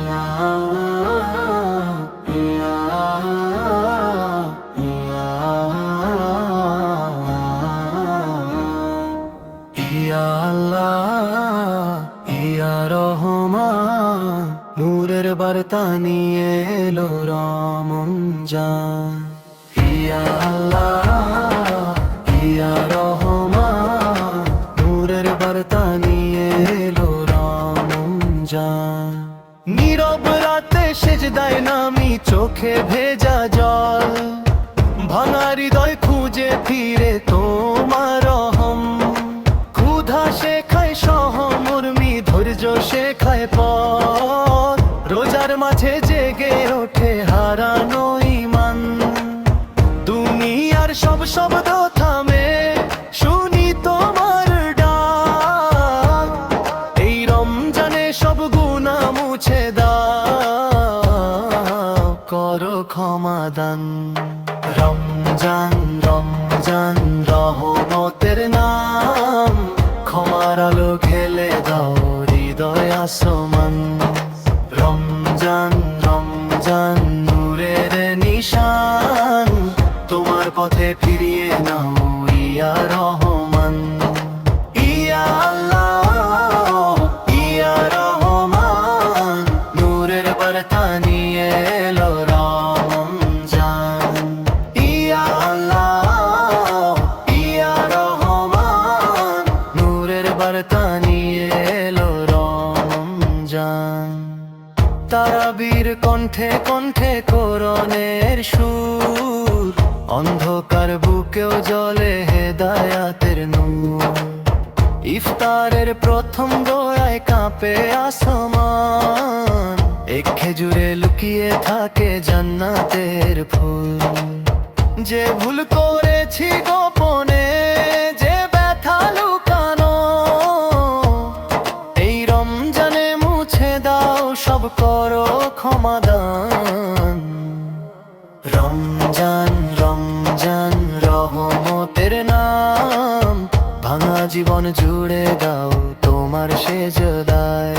ইয়া আল্লাহ ইয়া রহমান নূরের বার্তা নিয়ে এলো রমজান। ইয়া আল্লাহ ইয়া রহমান নূরের বার্তা নিয়ে এলো রমজান। নীরব রাতে সেজদায় নামি চোখে ভেজা জল, ভাঙা হৃদয় খুঁজে ফিরে তোমার রহম। ক্ষুধা শেখায় সহমর্মী, ধৈর্য শেখায় পথ, রোজার মাঝে জেগে ওঠে হারানো ঈমান। দুনিয়ার সব শব্দ থামে, শুনি তোমার ডাক। এই রমজানে সব গুনাহ মুছে দাও, করো ক্ষমাদান। রমজান রমজান রহমতের নাম, ক্ষমার আলো খেলে দাও হৃদয় আসমান। রমজান রমজান নূরের নিশান, তোমার পথে ফিরিয়ে নাও ইয়া রহমান। ইয়া আল্লাহ ইয়া রহমান নূরের বার্তা নিয়ে এলো রমজান। ইয়া আল্লাহ ইয়া রহমান নূরের বার্তা নিয়ে এলো রমজান। তারাবীর কণ্ঠে কণ্ঠে কোরআনের সুর, অন্ধকার বুকেও জ্বলে হেদায়াতের নূর। ইফতারের প্রথম দোয়ায় কাঁপে আসমান, এক খেজুরে লুকিয়ে থাকে জান্নাতের ফুল। যে ভুল করেছি গোপনে, যে ব্যথা লুকানো, এই রমজানে মুছে দাও সব, করো ক্ষমাদান। রমজান রমজান রহমতের নাম, ভাঙা জীবন জুড়ে দাও তোমার সেজদায়।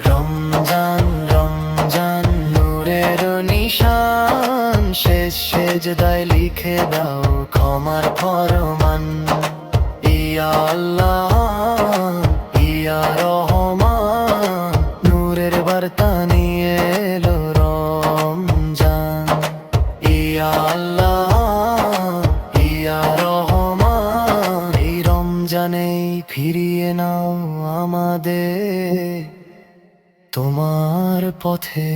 রমজান রমজান নূরের নিশান, শেষ সেজদায় লিখে দাও ক্ষমার ফরমান। ইয়া আল্লাহ ইয়া রহমান নূরের বার্তা নিয়ে এলো রমজান। ইয়া আল্লাহ ইয়া রহমান এই রমজানে ফিরিয়ে নাও আমাদের তোমার পথে।